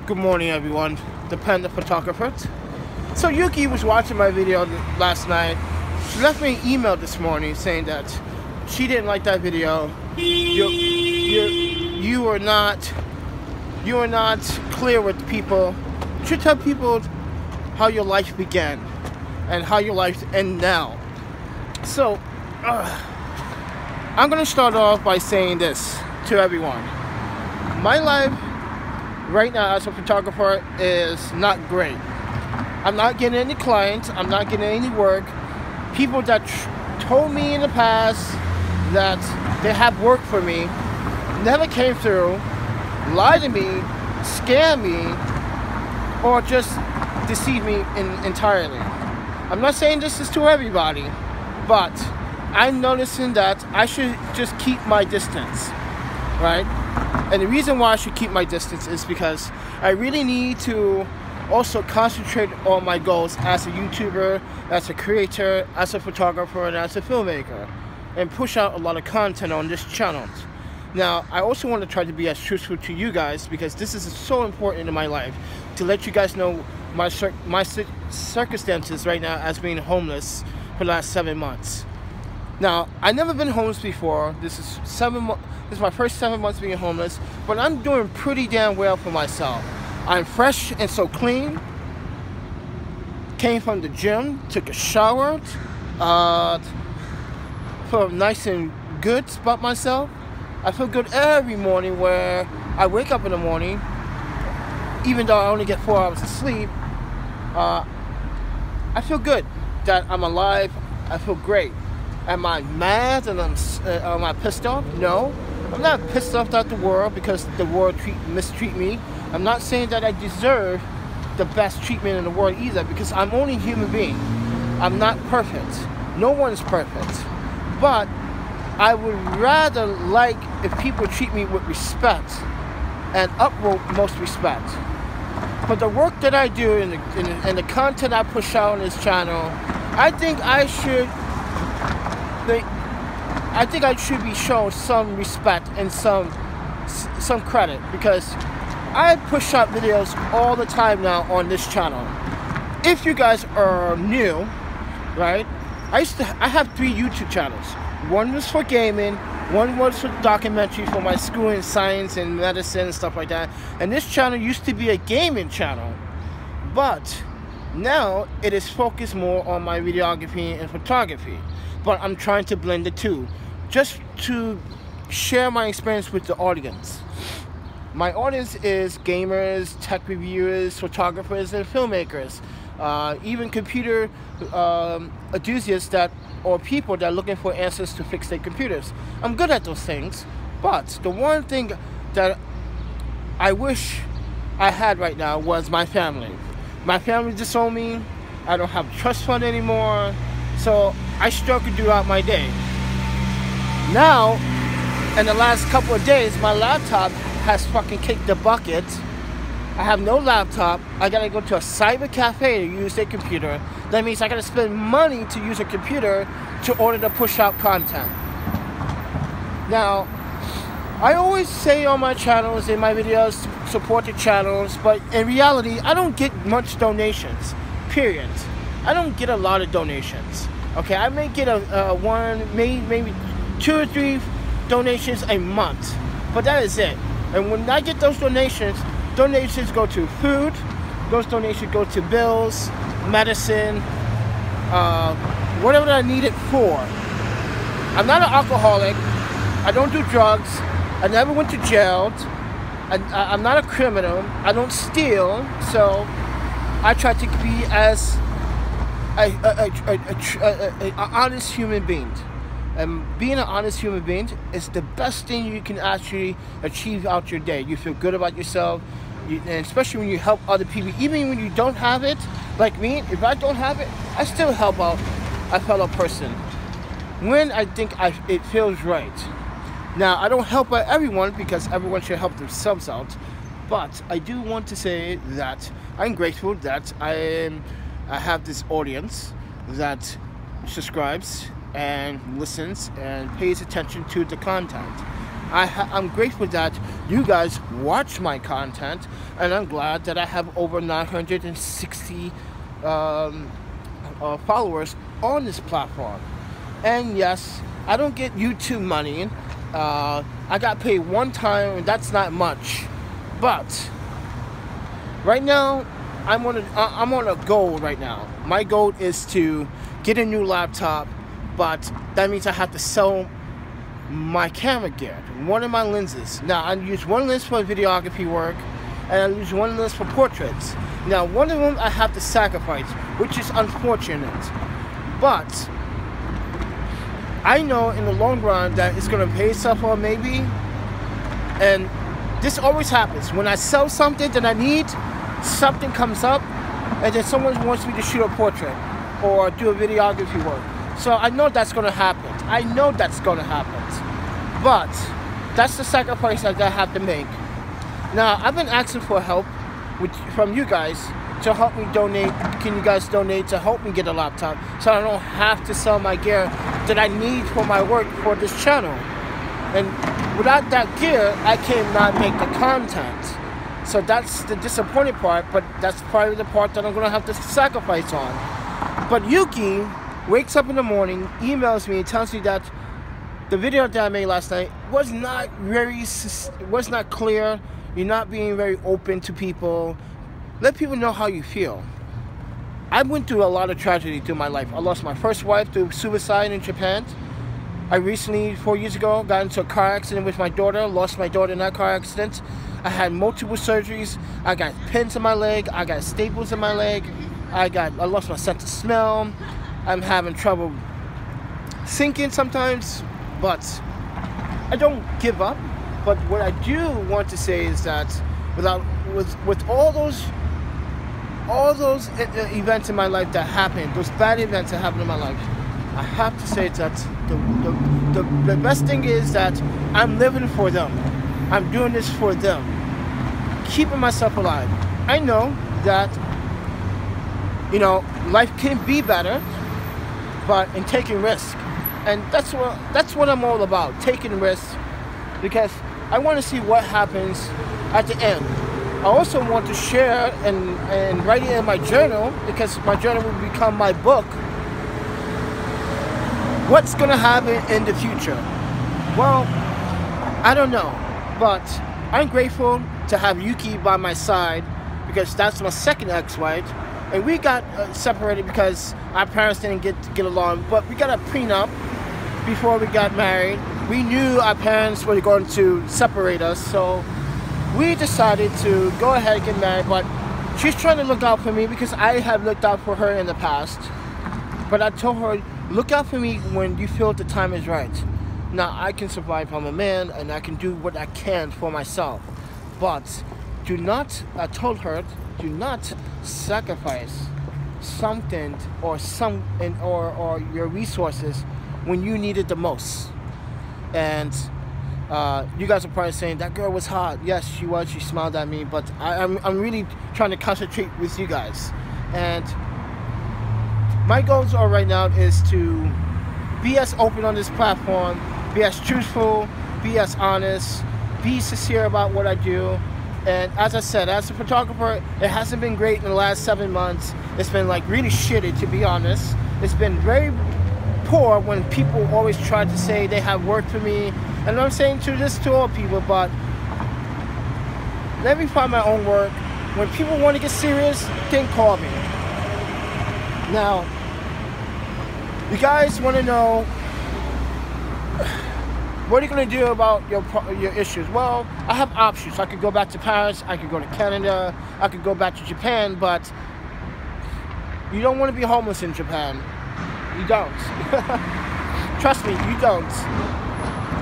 Good morning, everyone. The PandaPhotographer. So Yuki was watching my video last night. She left me an email this morning saying that she didn't like that video. You were not clear with people. You should tell people how your life began and how your life ends now. So I'm gonna start off by saying this to everyone. My life right now as a photographer is not great. I'm not getting any clients. I'm not getting any work. People that told me in the past that they have work for me never came through, lied to me, scammed me, or just deceived me entirely. I'm not saying this is to everybody, but I'm noticing that I should just keep my distance, right? And the reason why I should keep my distance is because I really need to also concentrate on my goals as a YouTuber, as a creator, as a photographer, and as a filmmaker, and push out a lot of content on this channel. Now, I also want to try to be as truthful to you guys because this is so important in my life to let you guys know my circumstances right now as being homeless for the last 7 months. Now, I've never been homeless before. This is my first 7 months being homeless, but I'm doing pretty damn well for myself. I'm fresh and so clean. Came from the gym, took a shower, feel nice and good about myself. I feel good every morning where I wake up in the morning, even though I only get 4 hours of sleep. I feel good that I'm alive. I feel great. Am I mad and am I pissed off? No. I'm not pissed off at the world because the world mistreat me. I'm not saying that I deserve the best treatment in the world either because I'm only a human being. I'm not perfect. No one's perfect. But I would rather like if people treat me with respect and utmost respect. For the work that I do and the content I push out on this channel, I think I should be shown some respect and some credit because I push out videos all the time now on this channel. If you guys are new, right? I have 3 YouTube channels. One was for gaming, one was for documentary for my school in science and medicine and stuff like that. And this channel used to be a gaming channel, but now it is focused more on my videography and photography. But I'm trying to blend the two, just to share my experience with the audience. My audience is gamers, tech reviewers, photographers, and filmmakers, even computer enthusiasts or people that are looking for answers to fix their computers. I'm good at those things, but the one thing that I wish I had right now was my family. My family disowned me. I don't have a trust fund anymore, so I struggle throughout my day. Now, in the last couple of days, my laptop has fucking kicked the bucket. I have no laptop. I gotta go to a cyber cafe to use their computer. That means I gotta spend money to use a computer to order to push out content. Now, I always say on my channels, in my videos, support the channels, but in reality, I don't get much donations, period. I don't get a lot of donations. Okay, I may get maybe 2 or 3 donations a month, but that is it. And when I get those donations go to food, those donations go to bills, medicine, whatever I need it for. I'm not an alcoholic. I don't do drugs. I never went to jail. I'm not a criminal. I don't steal. So I try to be as an honest human being. And being an honest human being is the best thing you can actually achieve out your day. You feel good about yourself, and especially when you help other people. Even when you don't have it, like me, if I don't have it, I still help out a fellow person when I think it feels right. Now, I don't help out everyone because everyone should help themselves out, but I do want to say that I'm grateful that I have this audience that subscribes and listens and pays attention to the content. I'm grateful that you guys watch my content, and I'm glad that I have over 960 followers on this platform. And yes, I don't get YouTube money. I got paid one time, and that's not much. But right now, I'm on a goal right now. My goal is to get a new laptop, but that means I have to sell my camera gear, one of my lenses. Now, I use one lens for videography work, and I use one lens for portraits. Now, one of them I have to sacrifice, which is unfortunate. But I know in the long run that it's going to pay itself off maybe. And this always happens. When I sell something that I need, something comes up, and then someone wants me to shoot a portrait or do a videography work. So I know that's going to happen. I know that's going to happen. But that's the sacrifice that I have to make. Now, I've been asking for help from you guys to help me donate. Can you guys donate to help me get a laptop so I don't have to sell my gear that I need for my work for this channel? And without that gear, I cannot make the content. So that's the disappointing part, but that's probably the part that I'm going to have to sacrifice on. But Yuki wakes up in the morning, emails me, and tells me that the video that I made last night was not clear. You're not being very open to people. Let people know how you feel. I went through a lot of tragedy through my life. I lost my first wife through suicide in Japan. I recently, 4 years ago, got into a car accident with my daughter, lost my daughter in that car accident. I had multiple surgeries. I got pins in my leg. I got staples in my leg. I lost my sense of smell. I'm having trouble thinking sometimes, but I don't give up. But what I do want to say is that with all those events in my life that happened, those bad events that happened in my life, I have to say that the best thing is that I'm living for them. I'm doing this for them, keeping myself alive. I know that, you know, life can be better, but in taking risks. And that's what I'm all about, taking risks, because I want to see what happens at the end. I also want to share and write it in my journal, because my journal will become my book. What's going to happen in the future? Well, I don't know, but I'm grateful to have Yuki by my side, because that's my second ex-wife, and we got separated because our parents didn't get along, but we got a prenup before we got married. We knew our parents were going to separate us, so we decided to go ahead and get married. But she's trying to look out for me because I have looked out for her in the past. But I told her, look out for me when you feel the time is right. Now, I can survive. I'm a man, and I can do what I can for myself. But do not, I told her, do not sacrifice something or your resources when you need it the most. And you guys are probably saying, that girl was hot. Yes, she was. She smiled at me. But I'm really trying to concentrate with you guys. And my goals are right now is to be as open on this platform, be as truthful, be as honest, be sincere about what I do. And as I said, as a photographer, it hasn't been great in the last 7 months. It's been like really shitty, to be honest. It's been very poor when people always try to say they have worked for me. And I'm saying to all people, but let me find my own work. When people want to get serious, then call me. Now, you guys want to know, what are you going to do about your issues? Well, I have options. I could go back to Paris, I could go to Canada, I could go back to Japan, but you don't want to be homeless in Japan. You don't. Trust me, you don't.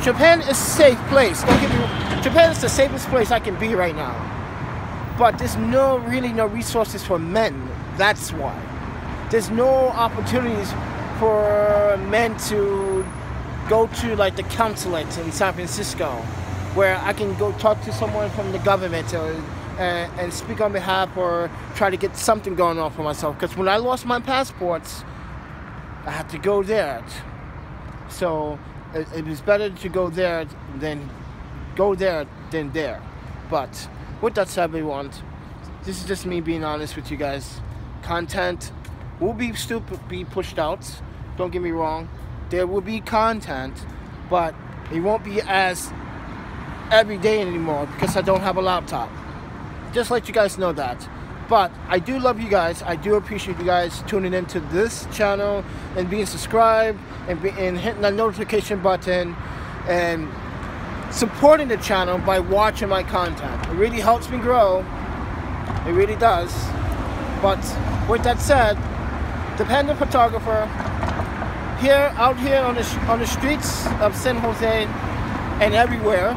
Japan is a safe place. Don't get me wrong. Japan is the safest place I can be right now. But there's really no resources for men. That's why. There's no opportunities for men to go to like the consulate in San Francisco, where I can go talk to someone from the government and speak on behalf or try to get something going on for myself. Because when I lost my passports, I had to go there. So it was better to go there than go there than there. But with that said, everyone, this is just me being honest with you guys. Content will still be pushed out. Don't get me wrong. There will be content, but it won't be as every day anymore because I don't have a laptop. Just let you guys know that. But I do love you guys. I do appreciate you guys tuning into this channel and being subscribed and hitting that notification button and supporting the channel by watching my content. It really helps me grow. It really does. But with that said, the Panda Photographer out here on the streets of San Jose and everywhere,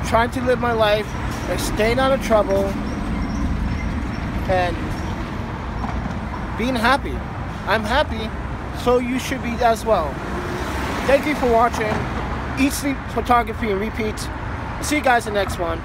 trying to live my life and staying out of trouble and being happy. I'm happy, so you should be as well. Thank you for watching. Eat, sleep, photography, and repeat. See you guys in the next one.